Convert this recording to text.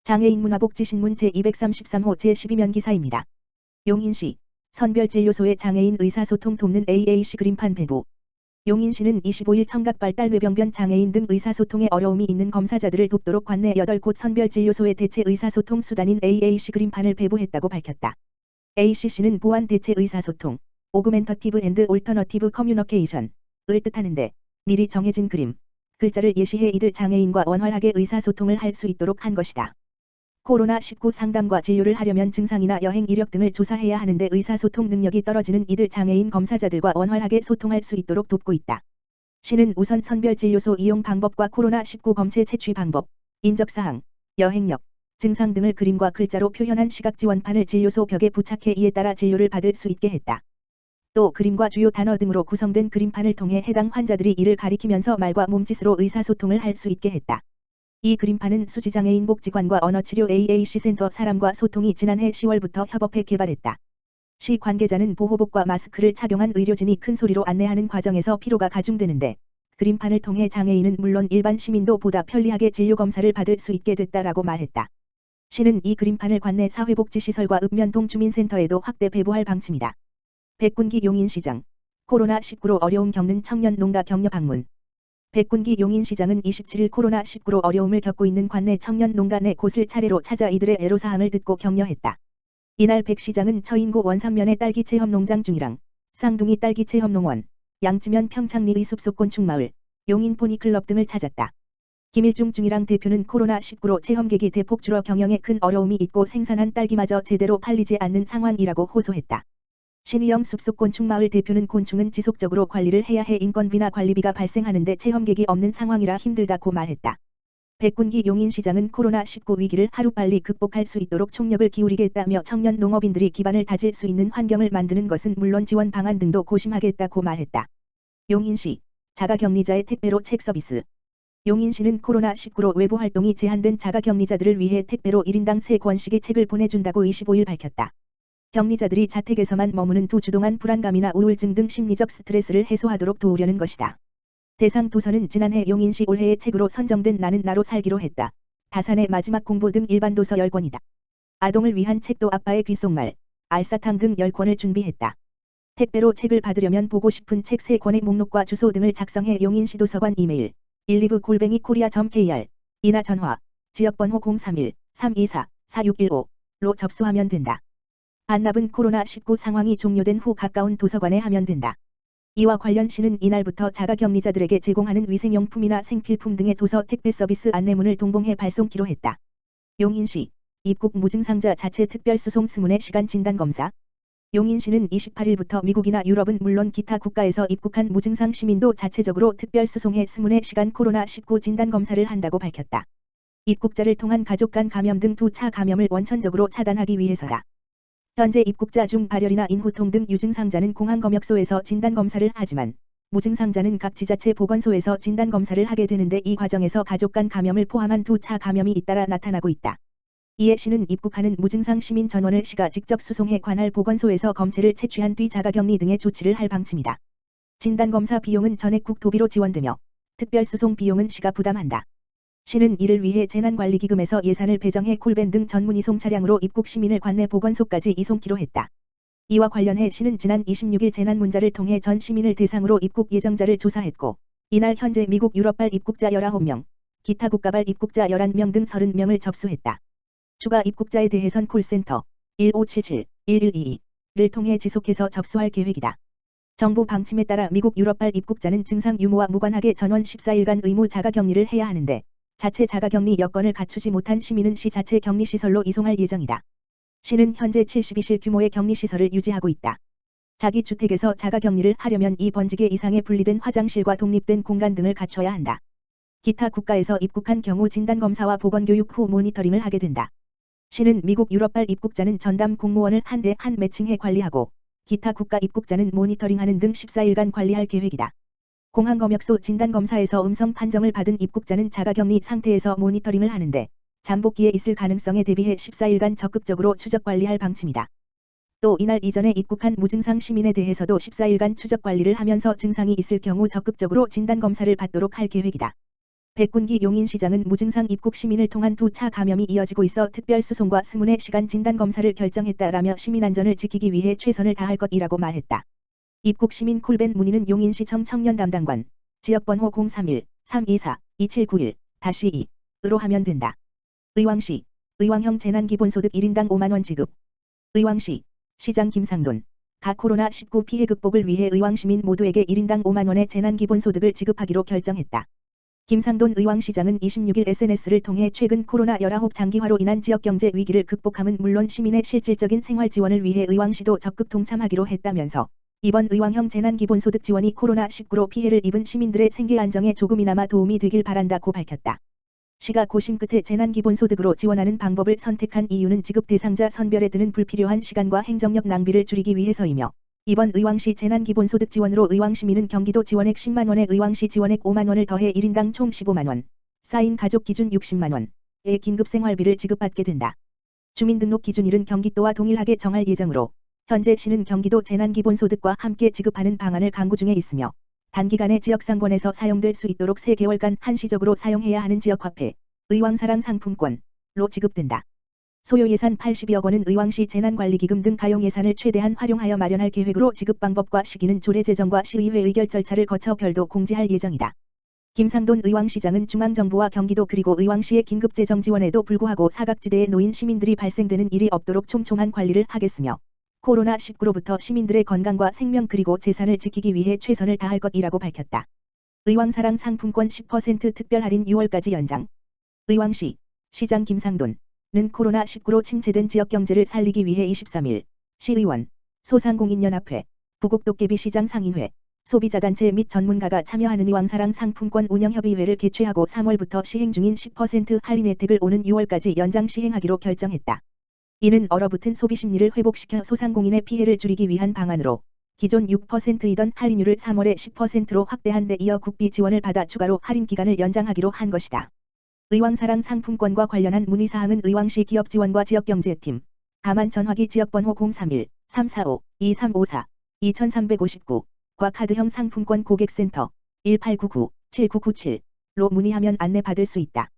장애인 문화복지신문 제233호 제12면 기사입니다. 용인시 선별진료소의 장애인 의사소통 돕는 AAC 그림판 배부. 용인시는 25일 청각발달 뇌병변 장애인 등 의사소통에 어려움이 있는 검사자들을 돕도록 관내 8곳 선별진료소의 대체 의사소통 수단인 AAC 그림판을 배부했다고 밝혔다. ACC는 보완 대체 의사소통, 오그멘터티브 앤드 올터너티브 커뮤니케이션을 뜻하는데 미리 정해진 그림, 글자를 예시해 이들 장애인과 원활하게 의사소통을 할 수 있도록 한 것이다. 코로나19 상담과 진료를 하려면 증상이나 여행 이력 등을 조사해야 하는데 의사소통 능력이 떨어지는 이들 장애인 검사자들과 원활하게 소통할 수 있도록 돕고 있다. 시는 우선 선별진료소 이용 방법과 코로나19 검체 채취 방법, 인적사항, 여행력, 증상 등을 그림과 글자로 표현한 시각지원판을 진료소 벽에 부착해 이에 따라 진료를 받을 수 있게 했다. 또 그림과 주요 단어 등으로 구성된 그림판을 통해 해당 환자들이 이를 가리키면서 말과 몸짓으로 의사소통을 할 수 있게 했다. 이 그림판은 수지장애인 복지관과 언어치료 AAC 센터 사람과 소통이 지난해 10월부터 협업해 개발했다. 시 관계자는 보호복과 마스크를 착용한 의료진이 큰 소리로 안내하는 과정에서 피로가 가중되는데 그림판을 통해 장애인은 물론 일반 시민도 보다 편리하게 진료검사를 받을 수 있게 됐다라고 말했다. 시는 이 그림판을 관내 사회복지시설과 읍면동 주민센터에도 확대 배부할 방침이다. 백군기 용인시장, 코로나19로 어려움 겪는 청년 농가 격려 방문. 백군기 용인시장은 27일 코로나19로 어려움을 겪고 있는 관내 청년 농가 4곳을 차례로 찾아 이들의 애로사항을 듣고 격려했다. 이날 백 시장은 처인구 원산면의 딸기 체험 농장 중이랑 쌍둥이 딸기 체험 농원, 양지면 평창리의 숲속곤충마을, 용인 포니클럽 등을 찾았다. 김일중 중이랑 대표는 코로나19로 체험객이 대폭 줄어 경영에 큰 어려움이 있고 생산한 딸기마저 제대로 팔리지 않는 상황이라고 호소했다. 신의영 숲속곤충마을 대표는 곤충은 지속적으로 관리를 해야 해 인건비나 관리비가 발생하는데 체험객이 없는 상황이라 힘들다고 말했다. 백군기 용인시장은 코로나19 위기를 하루빨리 극복할 수 있도록 총력을 기울이겠다며 청년 농업인들이 기반을 다질 수 있는 환경을 만드는 것은 물론 지원 방안 등도 고심하겠다고 말했다. 용인시 자가격리자의 택배로 책 서비스. 용인시는 코로나19로 외부 활동이 제한된 자가격리자들을 위해 택배로 1인당 3권씩의 책을 보내준다고 25일 밝혔다. 격리자들이 자택에서만 머무는 두 주 동안 불안감이나 우울증 등 심리적 스트레스를 해소하도록 도우려는 것이다. 대상 도서는 지난해 용인시 올해의 책으로 선정된 나는 나로 살기로 했다. 다산의 마지막 공부 등 일반 도서 10권이다. 아동을 위한 책도 아빠의 귓속말, 알사탕 등 10권을 준비했다. 택배로 책을 받으려면 보고 싶은 책 3권의 목록과 주소 등을 작성해 용인시 도서관 이메일 129-korea.kr 이나 전화, 지역번호 031-324-4615로 접수하면 된다. 반납은 코로나19 상황이 종료된 후 가까운 도서관에 하면 된다. 이와 관련 시는 이날부터 자가격리자들에게 제공하는 위생용품이나 생필품 등의 도서 택배 서비스 안내문을 동봉해 발송키로 했다. 용인시 입국 무증상자 자체 특별수송 스문의 시간 진단검사. 용인시는 28일부터 미국이나 유럽은 물론 기타 국가에서 입국한 무증상 시민도 자체적으로 특별수송해 스문의 시간 코로나19 진단검사를 한다고 밝혔다. 입국자를 통한 가족 간 감염 등 2차 감염을 원천적으로 차단하기 위해서다. 현재 입국자 중 발열이나 인후통 등 유증상자는 공항검역소에서 진단검사를 하지만 무증상자는 각 지자체 보건소에서 진단검사를 하게 되는데 이 과정에서 가족 간 감염을 포함한 2차 감염이 잇따라 나타나고 있다. 이에 시는 입국하는 무증상 시민 전원을 시가 직접 수송해 관할 보건소에서 검체를 채취한 뒤 자가격리 등의 조치를 할 방침이다. 진단검사 비용은 전액 국토비로 지원되며 특별수송 비용은 시가 부담한다. 시는 이를 위해 재난관리기금에서 예산을 배정해 콜밴 등 전문 이송 차량으로 입국 시민을 관내 보건소까지 이송키로 했다. 이와 관련해 시는 지난 26일 재난문자를 통해 전 시민을 대상으로 입국 예정자를 조사했고 이날 현재 미국 유럽발 입국자 19명, 기타 국가발 입국자 11명 등 30명을 접수했다. 추가 입국자에 대해선 콜센터 1577-1122를 통해 지속해서 접수할 계획이다. 정부 방침에 따라 미국 유럽발 입국자는 증상 유무와 무관하게 전원 14일간 의무 자가격리를 해야 하는데 자체 자가격리 여건을 갖추지 못한 시민은 시 자체 격리시설로 이송할 예정이다. 시는 현재 72실 규모의 격리시설을 유지하고 있다. 자기 주택에서 자가격리를 하려면 2번지개 이상의 분리된 화장실과 독립된 공간 등을 갖춰야 한다. 기타 국가에서 입국한 경우 진단검사와 보건교육 후 모니터링을 하게 된다. 시는 미국 유럽발 입국자는 전담 공무원을 한 대 한 매칭해 관리하고 기타 국가 입국자는 모니터링하는 등 14일간 관리할 계획이다. 공항검역소 진단검사에서 음성 판정을 받은 입국자는 자가격리 상태에서 모니터링을 하는데 잠복기에 있을 가능성에 대비해 14일간 적극적으로 추적관리할 방침이다. 또 이날 이전에 입국한 무증상 시민에 대해서도 14일간 추적관리를 하면서 증상이 있을 경우 적극적으로 진단검사를 받도록 할 계획이다. 백군기 용인시장은 무증상 입국 시민을 통한 2차 감염이 이어지고 있어 특별수송과 스문의 시간 진단검사를 결정했다라며 시민안전을 지키기 위해 최선을 다할 것이라고 말했다. 입국 시민 콜밴 문의는 용인시청 청년 담당관, 지역번호 031-324-2791-2로 하면 된다. 의왕시, 의왕형 재난기본소득 1인당 5만원 지급. 의왕시, 시장 김상돈, 각 코로나19 피해 극복을 위해 의왕시민 모두에게 1인당 5만원의 재난기본소득을 지급하기로 결정했다. 김상돈 의왕시장은 26일 SNS를 통해 최근 코로나19 장기화로 인한 지역경제 위기를 극복함은 물론 시민의 실질적인 생활 지원을 위해 의왕시도 적극 동참하기로 했다면서 이번 의왕형 재난기본소득 지원이 코로나19로 피해를 입은 시민들의 생계 안정에 조금이나마 도움이 되길 바란다고 밝혔다. 시가 고심 끝에 재난기본소득으로 지원하는 방법을 선택한 이유는 지급 대상자 선별에 드는 불필요한 시간과 행정력 낭비를 줄이기 위해서이며 이번 의왕시 재난기본소득 지원으로 의왕시민은 경기도 지원액 10만원에 의왕시 지원액 5만원을 더해 1인당 총 15만원, 쌓인 가족 기준 60만원의 긴급생활비를 지급받게 된다. 주민등록 기준일은 경기도와 동일하게 정할 예정으로 현재 시는 경기도 재난기본소득과 함께 지급하는 방안을 강구 중에 있으며 단기간에 지역상권에서 사용될 수 있도록 3개월간 한시적으로 사용해야 하는 지역화폐, 의왕사랑 상품권로 지급된다. 소요 예산 82억 원은 의왕시 재난관리기금 등 가용 예산을 최대한 활용하여 마련할 계획으로 지급 방법과 시기는 조례제정과 시의회 의결 절차를 거쳐 별도 공지할 예정이다. 김상돈 의왕시장은 중앙정부와 경기도 그리고 의왕시의 긴급재정 지원에도 불구하고 사각지대에 놓인 시민들이 발생되는 일이 없도록 촘촘한 관리를 하겠으며 코로나19로부터 시민들의 건강과 생명 그리고 재산을 지키기 위해 최선을 다할 것이라고 밝혔다. 의왕사랑 상품권 10% 특별 할인 6월까지 연장. 의왕시, 시장 김상돈 는 코로나19로 침체된 지역경제를 살리기 위해 23일 시의원, 소상공인연합회, 부곡도깨비시장 상인회, 소비자단체 및 전문가가 참여하는 의왕사랑 상품권 운영협의회를 개최하고 3월부터 시행 중인 10% 할인 혜택을 오는 6월까지 연장 시행하기로 결정했다. 이는 얼어붙은 소비심리를 회복시켜 소상공인의 피해를 줄이기 위한 방안으로 기존 6%이던 할인율을 3월에 10%로 확대한 데 이어 국비 지원을 받아 추가로 할인 기간을 연장하기로 한 것이다. 의왕사랑 상품권과 관련한 문의사항은 의왕시 기업지원과 지역경제팀, 다만 전화기 지역번호 031-345-2354-2359과 카드형 상품권 고객센터 1899-7997로 문의하면 안내받을 수 있다.